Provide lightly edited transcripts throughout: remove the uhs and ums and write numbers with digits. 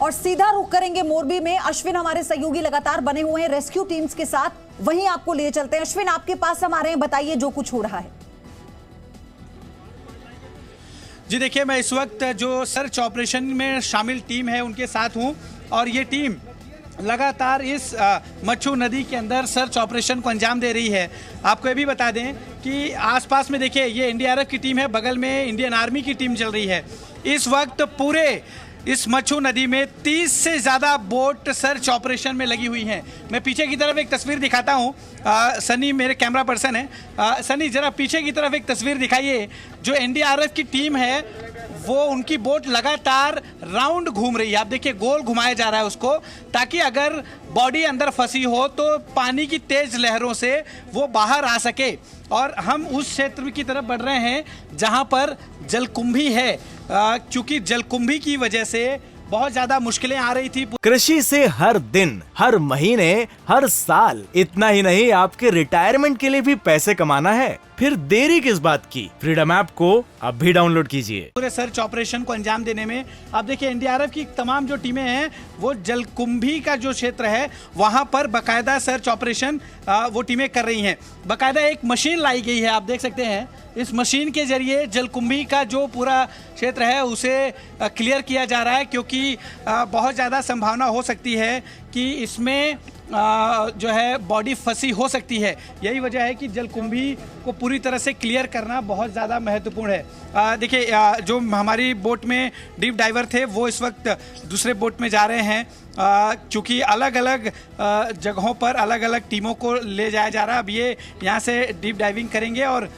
और सीधा रुख करेंगे मोरबी में। अश्विन हमारे सहयोगी लगातार बने हुए हैं रेस्क्यू टीम्स के साथ, वहीं आपको ले चलते हैं। अश्विन, आपके पास हम आ रहे हैं, बताइए जो कुछ हो रहा है। जी देखिए, मैं इस वक्त जो सर्च ऑपरेशन में शामिल टीम है उनके साथ हूं और ये टीम लगातार इस मच्छू नदी के अंदर सर्च ऑपरेशन को अंजाम दे रही है। आपको ये भी बता दें कि आसपास में देखिए ये एनडीआरएफ की टीम है, बगल में इंडियन आर्मी की टीम चल रही है। इस वक्त पूरे इस मच्छू नदी में 30 से ज़्यादा बोट सर्च ऑपरेशन में लगी हुई हैं। मैं पीछे की तरफ एक तस्वीर दिखाता हूं। सनी मेरे कैमरा पर्सन है। सनी, जरा पीछे की तरफ एक तस्वीर दिखाइए। जो एनडीआरएफ की टीम है वो उनकी बोट लगातार राउंड घूम रही है। आप देखिए गोल घुमाया जा रहा है उसको, ताकि अगर बॉडी अंदर फंसी हो तो पानी की तेज लहरों से वो बाहर आ सके। और हम उस क्षेत्र की तरफ बढ़ रहे हैं जहां पर जलकुंभी है, क्योंकि जलकुंभी की वजह से बहुत ज्यादा मुश्किलें आ रही थी। कृषि से हर दिन, हर महीने, हर साल, इतना ही नहीं आपके रिटायरमेंट के लिए भी पैसे कमाना है, फिर देरी किस बात की। फ्रीडम ऐप को अब भी डाउनलोड कीजिए। पूरे सर्च ऑपरेशन को अंजाम देने में आप देखिए एनडीआरएफ की तमाम जो टीमें हैं वो जलकुंभी का जो क्षेत्र है वहां पर बकायदा सर्च ऑपरेशन वो टीमें कर रही हैं। बकायदा एक मशीन लाई गई है, आप देख सकते हैं। इस मशीन के जरिए जलकुंभी का जो पूरा क्षेत्र है उसे क्लियर किया जा रहा है, क्योंकि बहुत ज़्यादा संभावना हो सकती है कि इसमें जो है बॉडी फंसी हो सकती है। यही वजह है कि जलकुंभी को पूरी तरह से क्लियर करना बहुत ज़्यादा महत्वपूर्ण है। देखिए जो हमारी बोट में डीप डाइवर थे वो इस वक्त दूसरे बोट में जा रहे हैं, क्योंकि अलग अलग जगहों पर अलग अलग टीमों को ले जाया जा रहा है। अब ये यहाँ से डीप डाइविंग करेंगे और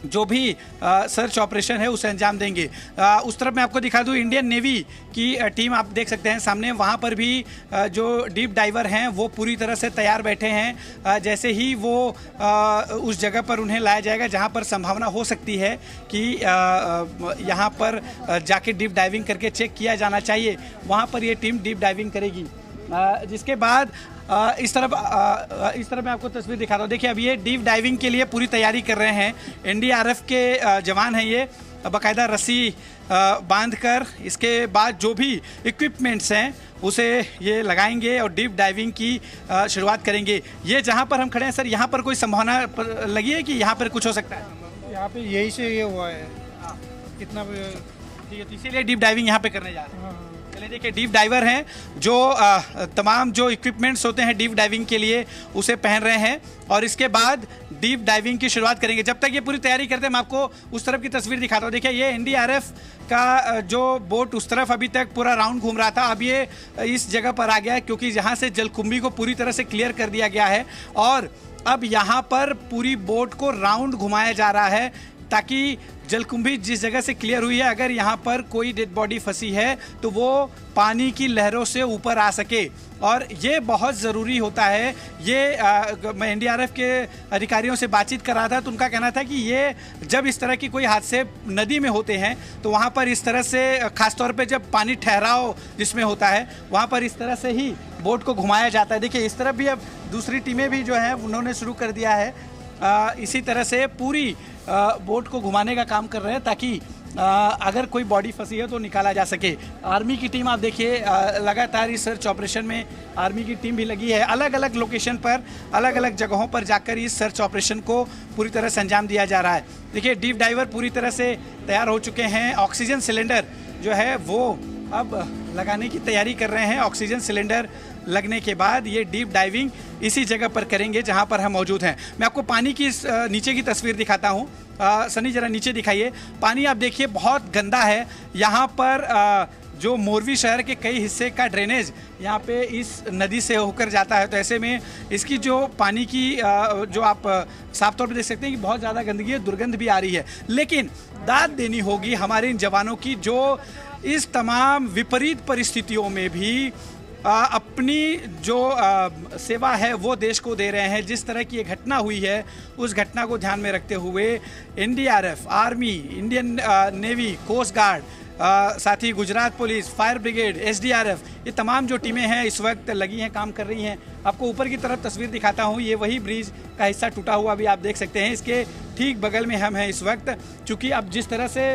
जो भी सर्च ऑपरेशन है उसे अंजाम देंगे। उस तरफ मैं आपको दिखा दूं इंडियन नेवी की टीम आप देख सकते हैं सामने, वहाँ पर भी जो डीप डाइवर हैं वो पूरी तरह से तैयार बैठे हैं। जैसे ही वो उस जगह पर उन्हें लाया जाएगा जहाँ पर संभावना हो सकती है कि यहाँ पर जाके डीप डाइविंग करके चेक किया जाना चाहिए, वहाँ पर ये टीम डीप डाइविंग करेगी। जिसके बाद इस तरफ मैं आपको तस्वीर दिखाता हूँ। देखिए अब ये डीप डाइविंग के लिए पूरी तैयारी कर रहे हैं। एनडीआरएफ के जवान हैं, ये बाकायदा रस्सी बांधकर इसके बाद जो भी इक्विपमेंट्स हैं उसे ये लगाएंगे और डीप डाइविंग की शुरुआत करेंगे। ये जहाँ पर हम खड़े हैं सर, यहाँ पर कोई संभावना लगी है कि यहाँ पर कुछ हो सकता है? यहाँ पे यही से ये हुआ है कितना, ठीक है, तो इसीलिए डीप डाइविंग यहाँ पे करने जा रहे हैं। चलिए देखिए डीप डाइवर हैं जो तमाम जो इक्विपमेंट्स होते हैं डीप डाइविंग के लिए उसे पहन रहे हैं और इसके बाद डीप डाइविंग की शुरुआत करेंगे। जब तक ये पूरी तैयारी करते हैं मैं आपको उस तरफ की तस्वीर दिखाता हूँ। देखिए ये एनडीआरएफ का जो बोट उस तरफ अभी तक पूरा राउंड घूम रहा था, अब ये इस जगह पर आ गया है, क्योंकि यहाँ से जलकुंभी को पूरी तरह से क्लियर कर दिया गया है और अब यहाँ पर पूरी बोट को राउंड घुमाया जा रहा है, ताकि जलकुंभी जिस जगह से क्लियर हुई है अगर यहाँ पर कोई डेड बॉडी फंसी है तो वो पानी की लहरों से ऊपर आ सके। और ये बहुत ज़रूरी होता है। ये मैं एनडीआरएफ के अधिकारियों से बातचीत कर रहा था तो उनका कहना था कि ये जब इस तरह की कोई हादसे नदी में होते हैं तो वहाँ पर इस तरह से ख़ासतौर पे जब पानी ठहराव जिसमें होता है वहाँ पर इस तरह से ही बोट को घुमाया जाता है। देखिए इस तरफ भी अब दूसरी टीमें भी जो हैं उन्होंने शुरू कर दिया है, इसी तरह से पूरी बोट को घुमाने का काम कर रहे हैं ताकि अगर कोई बॉडी फंसी है तो निकाला जा सके। आर्मी की टीम आप देखिए लगातार इस सर्च ऑपरेशन में आर्मी की टीम भी लगी है। अलग अलग लोकेशन पर अलग अलग जगहों पर जाकर इस सर्च ऑपरेशन को पूरी तरह से अंजाम दिया जा रहा है। देखिए डीप डाइवर पूरी तरह से तैयार हो चुके हैं। ऑक्सीजन सिलेंडर जो है वो अब लगाने की तैयारी कर रहे हैं। ऑक्सीजन सिलेंडर लगने के बाद ये डीप डाइविंग इसी जगह पर करेंगे जहां पर हम मौजूद हैं। मैं आपको पानी की नीचे की तस्वीर दिखाता हूं। सनी जरा नीचे दिखाइए। पानी आप देखिए बहुत गंदा है। यहाँ पर जो मोरबी शहर के कई हिस्से का ड्रेनेज यहाँ पे इस नदी से होकर जाता है, तो ऐसे में इसकी जो पानी की जो आप साफ तौर पे देख सकते हैं कि बहुत ज़्यादा गंदगी है, दुर्गंध भी आ रही है। लेकिन दाद देनी होगी हमारे इन जवानों की जो इस तमाम विपरीत परिस्थितियों में भी अपनी जो सेवा है वो देश को दे रहे हैं। जिस तरह की ये घटना हुई है उस घटना को ध्यान में रखते हुए NDRF, army, Indian navy, coast guard, साथ ही Gujarat police, fire brigade, SDRF, ये तमाम जो टीमें हैं इस वक्त लगी हैं, काम कर रही हैं। आपको ऊपर की तरफ तस्वीर दिखाता हूँ। ये वही ब्रिज का हिस्सा टूटा हुआ भी आप देख सकते हैं। इसके ठीक बगल में हम हैं इस वक्त। चूँकि अब जिस तरह से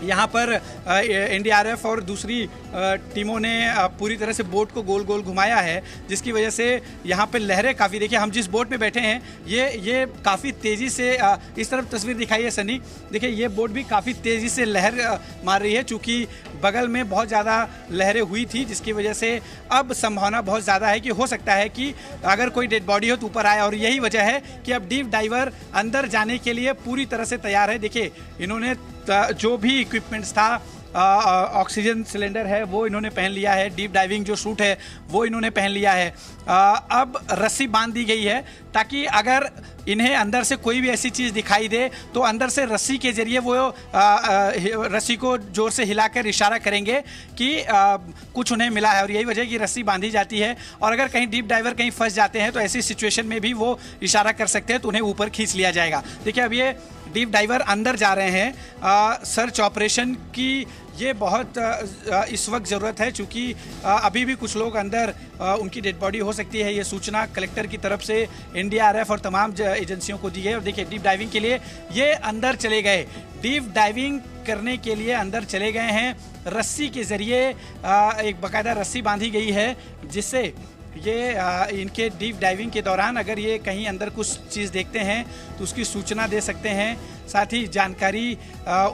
यहाँ पर एनडीआरएफ और दूसरी टीमों ने पूरी तरह से बोट को गोल गोल घुमाया है, जिसकी वजह से यहाँ पे लहरें काफ़ी, देखिए हम जिस बोट में बैठे हैं ये काफ़ी तेज़ी से इस तरफ तस्वीर दिखाई है सनी, देखिए ये बोट भी काफ़ी तेज़ी से लहर मार रही है, चूँकि बगल में बहुत ज़्यादा लहरें हुई थी, जिसकी वजह से अब संभावना बहुत ज़्यादा है कि हो सकता है कि अगर कोई डेड बॉडी हो तो ऊपर आए, और यही वजह है कि अब डीप डाइवर अंदर जाने के लिए पूरी तरह से तैयार है। देखिए इन्होंने जो भी इक्विपमेंट्स था, ऑक्सीजन सिलेंडर है वो इन्होंने पहन लिया है, डीप डाइविंग जो सूट है वो इन्होंने पहन लिया है, अब रस्सी बांध दी गई है ताकि अगर इन्हें अंदर से कोई भी ऐसी चीज़ दिखाई दे तो अंदर से रस्सी के जरिए वो रस्सी को जोर से हिलाकर इशारा करेंगे कि कुछ उन्हें मिला है, और यही वजह है कि रस्सी बांधी जाती है, और अगर कहीं डीप डाइवर कहीं फंस जाते हैं तो ऐसी सिचुएशन में भी वो इशारा कर सकते हैं तो उन्हें ऊपर खींच लिया जाएगा। देखिए अब ये डीप डाइवर अंदर जा रहे हैं, सर्च ऑपरेशन की ये बहुत इस वक्त ज़रूरत है, चूँकि अभी भी कुछ लोग अंदर उनकी डेड बॉडी हो सकती है। ये सूचना कलेक्टर की तरफ से एनडीआरएफ और तमाम एजेंसियों को दी गई, और देखिए डीप डाइविंग के लिए ये अंदर चले गए, डीप डाइविंग करने के लिए अंदर चले गए हैं, रस्सी के ज़रिए एक बाकायदा रस्सी बांधी गई है, जिससे ये इनके डीप डाइविंग के दौरान अगर ये कहीं अंदर कुछ चीज़ देखते हैं तो उसकी सूचना दे सकते हैं, साथ ही जानकारी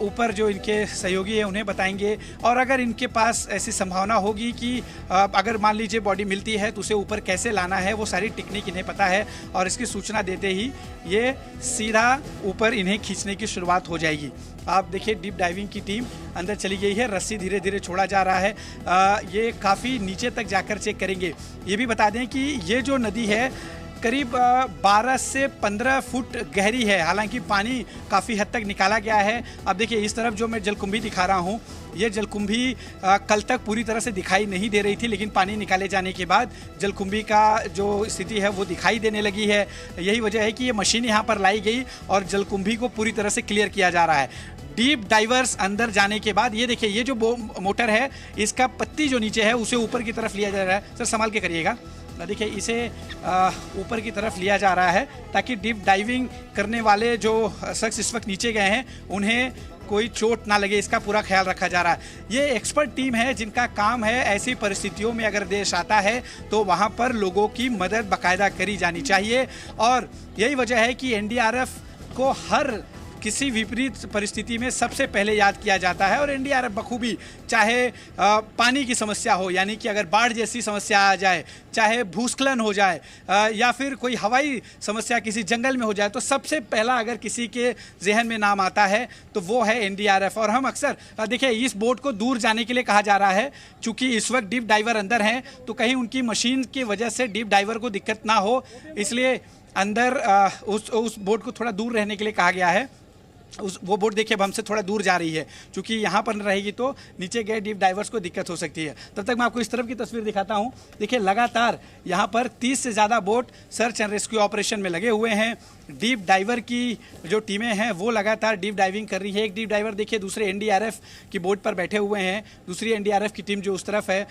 ऊपर जो इनके सहयोगी हैं उन्हें बताएंगे, और अगर इनके पास ऐसी संभावना होगी कि अगर मान लीजिए बॉडी मिलती है तो उसे ऊपर कैसे लाना है, वो सारी टेक्निक इन्हें पता है, और इसकी सूचना देते ही ये सीधा ऊपर इन्हें खींचने की शुरुआत हो जाएगी। आप देखिए डीप डाइविंग की टीम अंदर चली गई है, रस्सी धीरे धीरे छोड़ा जा रहा है, ये काफ़ी नीचे तक जाकर चेक करेंगे। ये भी बता दें कि ये जो नदी है करीब 12 से 15 फुट गहरी है, हालांकि पानी काफ़ी हद तक निकाला गया है। अब देखिए इस तरफ जो मैं जलकुंभी दिखा रहा हूँ, ये जलकुंभी कल तक पूरी तरह से दिखाई नहीं दे रही थी, लेकिन पानी निकाले जाने के बाद जलकुंभी का जो स्थिति है वो दिखाई देने लगी है। यही वजह है कि ये मशीन यहाँ पर लाई गई और जलकुंभी को पूरी तरह से क्लियर किया जा रहा है। डीप डाइवर्स अंदर जाने के बाद ये देखिए ये जो मोटर है इसका पत्ती जो नीचे है उसे ऊपर की तरफ लिया जा रहा है। सर संभाल के करिएगा। देखिए इसे ऊपर की तरफ लिया जा रहा है ताकि डीप डाइविंग करने वाले जो शख्स इस वक्त नीचे गए हैं उन्हें कोई चोट ना लगे, इसका पूरा ख्याल रखा जा रहा है। ये एक्सपर्ट टीम है जिनका काम है ऐसी परिस्थितियों में अगर देश आता है तो वहाँ पर लोगों की मदद बाकायदा करी जानी चाहिए, और यही वजह है कि एनडीआरएफ को हर किसी विपरीत परिस्थिति में सबसे पहले याद किया जाता है, और एनडीआरएफ बखूबी चाहे पानी की समस्या हो, यानी कि अगर बाढ़ जैसी समस्या आ जाए, चाहे भूस्खलन हो जाए, या फिर कोई हवाई समस्या किसी जंगल में हो जाए, तो सबसे पहला अगर किसी के जहन में नाम आता है तो वो है एनडीआरएफ। और हम अक्सर देखिए इस बोट को दूर जाने के लिए कहा जा रहा है, चूँकि इस वक्त डीप डाइवर अंदर हैं तो कहीं उनकी मशीन की वजह से डीप डाइवर को दिक्कत ना हो, इसलिए अंदर उस बोट को थोड़ा दूर रहने के लिए कहा गया है। वो बोट देखिए अब हमसे थोड़ा दूर जा रही है, क्योंकि यहाँ पर रहेगी तो नीचे गए डीप डाइवर्स को दिक्कत हो सकती है। तब तक मैं आपको इस तरफ की तस्वीर दिखाता हूँ। देखिए लगातार यहाँ पर 30 से ज़्यादा boat search and rescue operation में लगे हुए हैं। डीप डाइवर की जो टीमें हैं वो लगातार डीप डाइविंग कर रही है। एक डीप डाइवर देखिए दूसरे एनडीआरएफ की बोट पर बैठे हुए हैं, दूसरी एनडीआरएफ की टीम जो उस तरफ है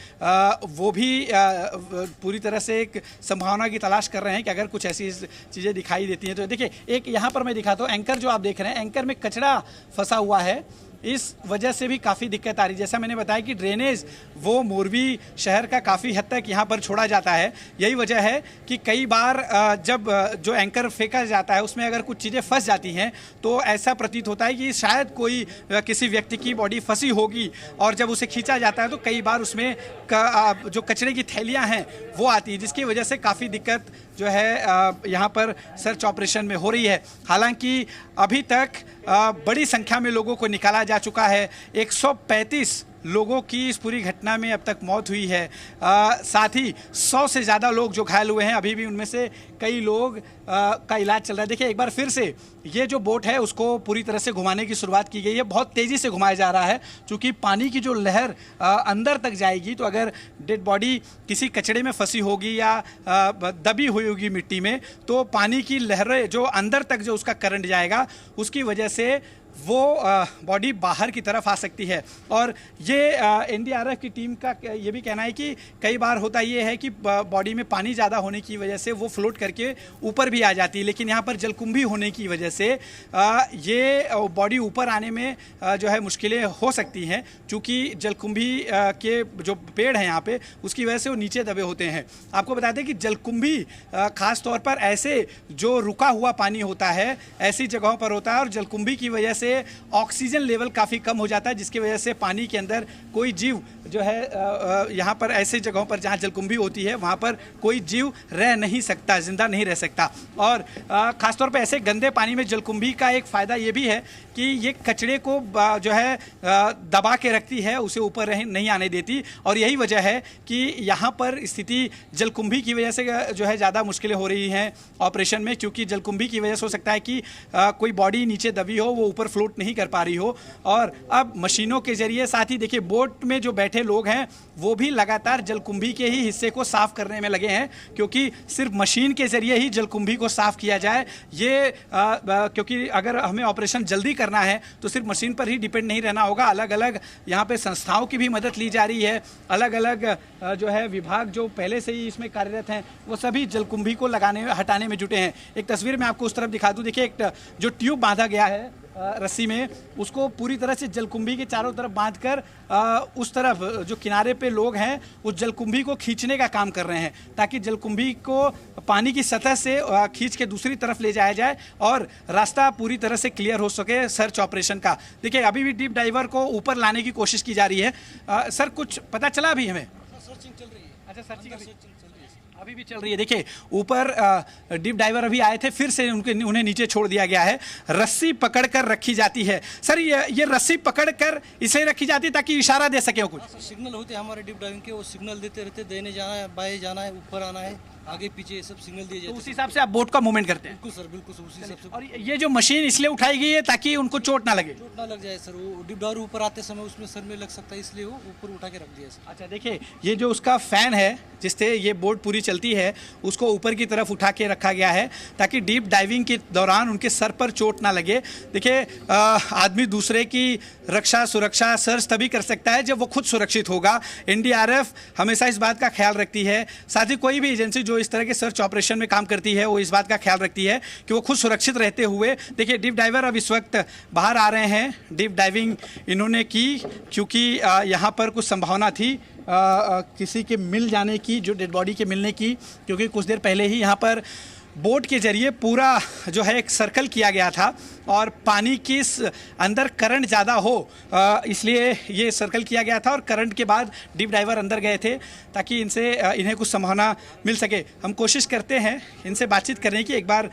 वो भी पूरी तरह से एक संभावना की तलाश कर रहे हैं कि अगर कुछ ऐसी चीज़ें दिखाई देती हैं तो। देखिए एक यहाँ पर मैं दिखाता हूँ, एंकर जो आप देख रहे हैं, एंकर में कचरा फंसा हुआ है, इस वजह से भी काफ़ी दिक्कत आ रही है। जैसा मैंने बताया कि ड्रेनेज वो मोरबी शहर का काफ़ी हद तक यहाँ पर छोड़ा जाता है। यही वजह है कि कई बार जब जो एंकर फेंका जाता है उसमें अगर कुछ चीज़ें फंस जाती हैं तो ऐसा प्रतीत होता है कि शायद कोई किसी व्यक्ति की बॉडी फंसी होगी, और जब उसे खींचा जाता है तो कई बार उसमें जो कचरे की थैलियाँ हैं वो आती है, जिसकी वजह से काफ़ी दिक्कत जो है यहाँ पर सर्च ऑपरेशन में हो रही है। हालांकि अभी तक बड़ी संख्या में लोगों को निकाला जा चुका है। 135 लोगों की इस पूरी घटना में अब तक मौत हुई है, साथ ही 100 से ज़्यादा लोग जो घायल हुए हैं, अभी भी उनमें से कई लोग का इलाज चल रहा है। देखिए एक बार फिर से ये जो बोट है उसको पूरी तरह से घुमाने की शुरुआत की गई है, बहुत तेज़ी से घुमाया जा रहा है, क्योंकि पानी की जो लहर अंदर तक जाएगी तो अगर डेड बॉडी किसी कचड़े में फंसी होगी या दबी हुई होगी मिट्टी में, तो पानी की लहरें जो अंदर तक जो उसका करंट जाएगा उसकी वजह से वो बॉडी बाहर की तरफ आ सकती है। और ये एनडीआरएफ की टीम का ये भी कहना है कि कई बार होता ये है कि बॉडी में पानी ज़्यादा होने की वजह से वो फ्लोट करके ऊपर भी आ जाती है, लेकिन यहाँ पर जलकुंभी होने की वजह से ये बॉडी ऊपर आने में जो है मुश्किलें हो सकती हैं, क्योंकि जलकुंभी के जो पेड़ हैं यहाँ पे उसकी वजह से वो नीचे दबे होते हैं। आपको बता दें कि जलकुंभी खास तौर पर ऐसे जो रुका हुआ पानी होता है ऐसी जगहों पर होता है, और जलकुंभी की वजह से ऑक्सीजन लेवल काफ़ी कम हो जाता है, जिसकी वजह से पानी के अंदर कोई जीव जो है यहाँ पर ऐसे जगहों पर जहाँ जलकुंभी होती है वहाँ पर कोई जीव रह नहीं सकता, जिंदा नहीं रह सकता। और ख़ासतौर पर ऐसे गंदे पानी में जलकुंभी का एक फ़ायदा ये भी है कि ये कचरे को जो है दबा के रखती है, उसे ऊपर नहीं आने देती। और यही वजह है कि यहाँ पर स्थिति जलकुंभी की वजह से जो है ज़्यादा मुश्किलें हो रही हैं ऑपरेशन में, क्योंकि जलकुंभी की वजह से हो सकता है कि कोई बॉडी नीचे दबी हो, वो ऊपर फ्लोट नहीं कर पा रही हो। और अब मशीनों के जरिए, साथ ही देखिए बोट में जो बैठे लोग हैं वो भी लगातार जलकुंभी के ही हिस्से को साफ करने में लगे हैं, क्योंकि सिर्फ मशीन के जरिए ही जलकुंभी को साफ किया जाए ये क्योंकि अगर हमें ऑपरेशन जल्दी करना है तो सिर्फ मशीन पर ही डिपेंड नहीं रहना होगा। अलग अलग यहाँ पे संस्थाओं की भी मदद ली जा रही है, अलग अलग जो है विभाग जो पहले से ही इसमें कार्यरत हैं वो सभी जलकुंभी को हटाने में जुटे हैं। एक तस्वीर मैं आपको उस तरफ दिखा दूँ, देखिए एक जो ट्यूब बांधा गया है रस्सी में, उसको पूरी तरह से जलकुंभी के चारों तरफ बांधकर उस तरफ जो किनारे पे लोग हैं उस जलकुंभी को खींचने का काम कर रहे हैं, ताकि जलकुंभी को पानी की सतह से खींच के दूसरी तरफ ले जाया जाए और रास्ता पूरी तरह से क्लियर हो सके सर्च ऑपरेशन का। देखिए अभी भी डीप डाइवर को ऊपर लाने की कोशिश की जा रही है। सर कुछ पता चला अभी हमें? सर्चिंग चल रही है। अच्छा, सर्चिंग अभी भी चल रही है। देखिए ऊपर डीप डाइवर अभी आए थे, फिर से उन्हें नीचे छोड़ दिया गया है। रस्सी पकड़कर रखी जाती है। सर ये रस्सी पकड़कर इसलिए रखी जाती है ताकि इशारा दे सके कुछ? सिग्नल होते हैं हमारे डीप डाइविंग के, वो सिग्नल देते रहते, देने जाना है, बाएं जाना है, ऊपर आना है, आगे पीछे ये सब सिग्नल दिए जाते हैं। तो उस हिसाब से आप बोट का मूवमेंट करते हैं? बिल्कुल सर, बिल्कुल उसी हिसाब से। और ये जो मशीन इसलिए उठाई गई है ताकि उनको चोट ना लगे? चोट ना लग जाए सर, वो डीप डाइवर ऊपर आते समय उसमें सर में लग सकता है, इसलिए वो ऊपर उठा के रख दिया सर। अच्छा, देखिए ये जो उसका फैन है जिससे ये बोट पूरी चलती है उसको ऊपर की तरफ उठा के रखा गया है ताकि डीप डाइविंग के दौरान उनके सर पर चोट ना लगे। देखिए आदमी दूसरे की रक्षा सुरक्षा सर्च तभी कर सकता है जब वो खुद सुरक्षित होगा। एनडीआरएफ हमेशा इस बात का ख्याल रखती है, साथ ही कोई भी एजेंसी जो इस तरह के सर्च ऑपरेशन में काम करती है वो इस बात का ख्याल रखती है कि वो खुद सुरक्षित रहते हुए। देखिए डीप डाइवर अब इस वक्त बाहर आ रहे हैं। डीप डाइविंग इन्होंने की क्योंकि यहाँ पर कुछ संभावना थी किसी के मिल जाने की, जो डेड बॉडी के मिलने की, क्योंकि कुछ देर पहले ही यहाँ पर बोट के जरिए पूरा जो है एक सर्कल किया गया था और पानी की अंदर करंट ज़्यादा हो इसलिए ये सर्कल किया गया था और करंट के बाद डीप डाइवर अंदर गए थे ताकि इन्हें कुछ संभावना मिल सके। हम कोशिश करते हैं इनसे बातचीत करने की, एक बार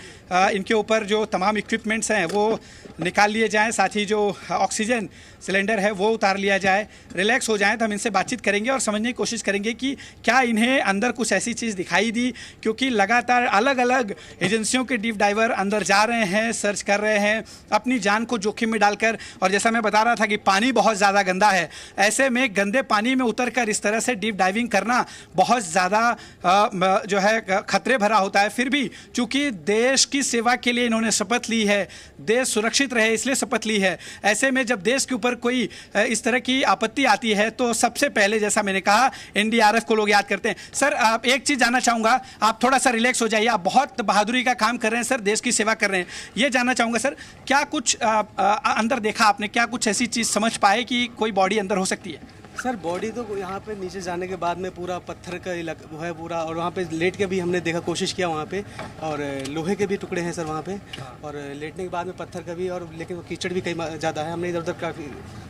इनके ऊपर जो तमाम इक्विपमेंट्स हैं वो निकाल लिए जाएं, साथ ही जो ऑक्सीजन सिलेंडर है वो उतार लिया जाए, रिलैक्स हो जाएं, तो हम इनसे बातचीत करेंगे और समझने की कोशिश करेंगे कि क्या इन्हें अंदर कुछ ऐसी चीज़ दिखाई दी, क्योंकि लगातार अलग अलग एजेंसियों के डीप डाइवर अंदर जा रहे हैं, सर्च कर रहे हैं अपनी जान को जोखिम में डालकर। और जैसा मैं बता रहा था कि पानी बहुत ज़्यादा गंदा है, ऐसे में गंदे पानी में उतरकर इस तरह से डीप डाइविंग करना बहुत ज़्यादा जो है खतरे भरा होता है। फिर भी चूंकि देश की सेवा के लिए इन्होंने शपथ ली है, देश सुरक्षित रहे इसलिए शपथ ली है, ऐसे में जब देश के ऊपर कोई इस तरह की आपत्ति आती है तो सबसे पहले, जैसा मैंने कहा, एनडीआरएफ को लोग याद करते हैं। सर आप एक चीज़ जानना चाहूँगा, आप थोड़ा सा रिलैक्स हो जाइए, आप बहुत बहादुरी का काम कर रहे हैं सर, देश की सेवा कर रहे हैं। ये जानना चाहूँगा सर, क्या कुछ अंदर देखा आपने, क्या कुछ ऐसी चीज़ समझ पाए कि कोई बॉडी अंदर हो सकती है? सर बॉडी तो यहाँ पे नीचे जाने के बाद में पूरा पत्थर का वो है पूरा, और वहाँ पे लेट के भी हमने देखा, कोशिश किया वहाँ पे, और लोहे के भी टुकड़े हैं सर वहाँ पे, और लेटने के बाद में पत्थर का भी, और लेकिन कीचड़ भी कई ज़्यादा है। हमने इधर उधर काफ़ी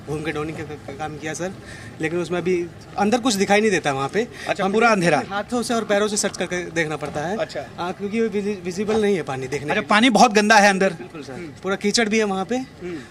घूम के डोनिंग का काम किया सर, लेकिन उसमें अभी अंदर कुछ दिखाई नहीं देता वहाँ पे। अच्छा, हम पूरा अंधेरा, हाथों से और पैरों से सर्च करके देखना पड़ता है। अच्छा, क्योंकि विजिबल नहीं है पानी देखने। अच्छा, पानी बहुत गंदा है अंदर? बिल्कुल सर, पूरा कीचड़ भी है वहाँ पे,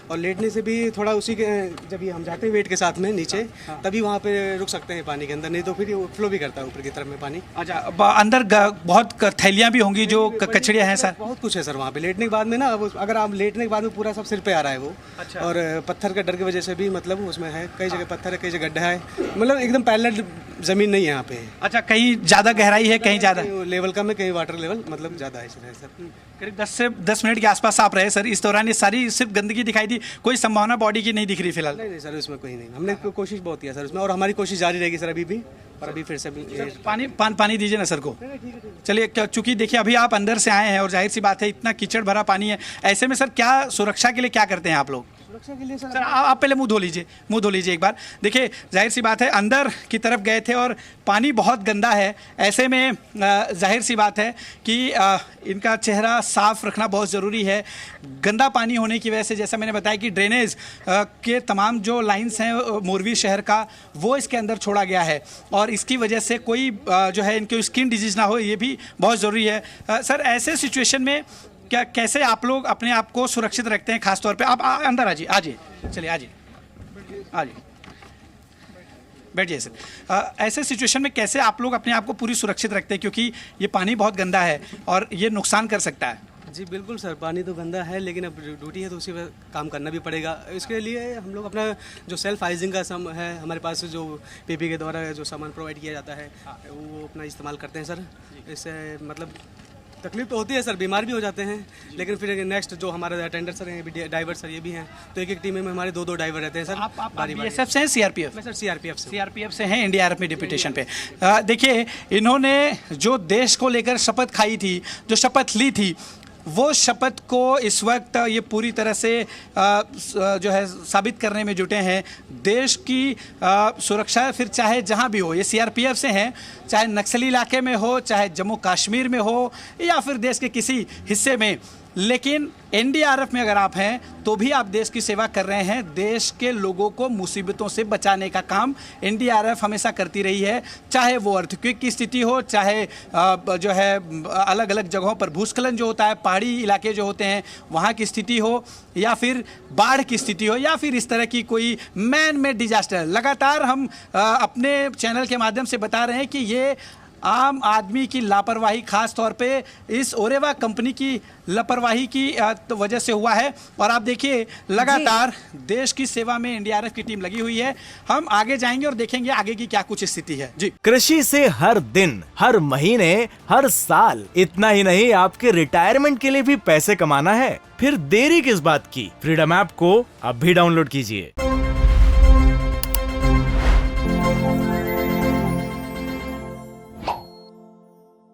और लेटने से भी थोड़ा उसी के, जब ये हम जाते हैं वेट के साथ में नीचे, तभी वहाँ पे रुक सकते हैं पानी के अंदर, नहीं तो फिर फ्लो भी करता है ऊपर की तरफ में पानी। अच्छा, अंदर बहुत थैलियाँ भी होंगी जो कचड़ियाँ हैं सर? बहुत कुछ है सर वहाँ पे। लेटने के बाद में ना, अगर आप लेटने के बाद में पूरा सब सिर पे आ रहा है वो। अच्छा। और पत्थर के डर की वजह से भी, मतलब उसमें है कई जगह पत्थर है, कई जगह गड्ढा है, मतलब एकदम पैरेलल ज़मीन नहीं है यहाँ पे। अच्छा, कहीं ज्यादा गहराई है, कहीं ज्यादा? कहीं लेवल कम है, कहीं वाटर लेवल मतलब ज़्यादा है सर। करीब 10 से 10 मिनट के आसपास आप रहे सर। इस दौरान ये सारी सिर्फ गंदगी दिखाई दी, कोई संभावना बॉडी की नहीं दिख रही फिलहाल? नहीं सर, उसमें कोई नहीं। हमने कोशिश बहुत किया सर उसमें, और हमारी कोशिश जारी रहेगी सर अभी भी। और अभी फिर से पानी दीजिए ना सर को। चलिए, चूंकि देखिए अभी आप अंदर से आए हैं और जाहिर सी बात है इतना कीचड़ भरा पानी है, ऐसे में सर क्या सुरक्षा के लिए क्या करते हैं आप लोग? सुरक्षा के लिए सर आप पहले मुंह धो लीजिए एक बार। देखिए जाहिर सी बात है अंदर की तरफ गए थे और पानी बहुत गंदा है, ऐसे में जाहिर सी बात है कि इनका चेहरा साफ रखना बहुत ज़रूरी है। गंदा पानी होने की वजह से, जैसा मैंने बताया कि ड्रेनेज के तमाम जो लाइंस हैं मोरबी शहर का, वो इसके अंदर छोड़ा गया है और इसकी वजह से कोई जो है इनकी स्किन डिजीज़ ना हो, ये भी बहुत ज़रूरी है। सर ऐसे सिचुएशन में क्या कैसे आप लोग अपने आप को सुरक्षित रखते हैं? खास तौर पे आप अंदर आजिए, चलिए आजिए, बैठिए सर। ऐसे सिचुएशन में कैसे आप लोग अपने आप को पूरी सुरक्षित रखते हैं, क्योंकि ये पानी बहुत गंदा है और ये नुकसान कर सकता है? जी बिल्कुल सर, पानी तो गंदा है, लेकिन अब ड्यूटी है तो उसी पर काम करना भी पड़ेगा। इसके लिए हम लोग अपना जो सेल्फ हाइजीन का सम है, हमारे पास जो पीपी के द्वारा जो सामान प्रोवाइड किया जाता है वो अपना इस्तेमाल करते हैं सर। इससे मतलब तकलीफ तो होती है सर, बीमार भी हो जाते हैं, लेकिन फिर नेक्स्ट जो हमारे अटेंडर सर हैं, ड्राइवर सर ये भी हैं, तो एक टीम में हमारे 2 ड्राइवर रहते हैं सर। आप बीएसएफ से हैं, सीआरपीएफ? मैं सर सीआरपीएफ से हैं, एनडीआरएफ में डिप्यूटेशन पे। देखिए इन्होंने जो देश को लेकर शपथ खाई थी, जो शपथ ली थी, वो शपथ को इस वक्त ये पूरी तरह से जो है साबित करने में जुटे हैं। देश की सुरक्षा फिर चाहे जहां भी हो, ये सीआरपीएफ से हैं, चाहे नक्सली इलाके में हो, चाहे जम्मू कश्मीर में हो या फिर देश के किसी हिस्से में, लेकिन एनडीआरएफ में अगर आप हैं तो भी आप देश की सेवा कर रहे हैं। देश के लोगों को मुसीबतों से बचाने का काम एनडीआरएफ हमेशा करती रही है, चाहे वो अर्थक्वेक की स्थिति हो, चाहे जो है अलग अलग जगहों पर भूस्खलन जो होता है, पहाड़ी इलाके जो होते हैं वहाँ की स्थिति हो, या फिर बाढ़ की स्थिति हो, या फिर इस तरह की कोई मैन मेड डिजास्टर। लगातार हम अपने चैनल के माध्यम से बता रहे हैं कि ये आम आदमी की लापरवाही, खास तौर पे इस ओरेवा कंपनी की लापरवाही की वजह से हुआ है। और आप देखिए लगातार देश की सेवा में एनडीआरएफ की टीम लगी हुई है। हम आगे जाएंगे और देखेंगे आगे की क्या कुछ स्थिति है। जी, कृषि से हर दिन, हर महीने, हर साल, इतना ही नहीं आपके रिटायरमेंट के लिए भी पैसे कमाना है? फिर देरी किस बात की? फ्रीडम ऐप को अब भी डाउनलोड कीजिए।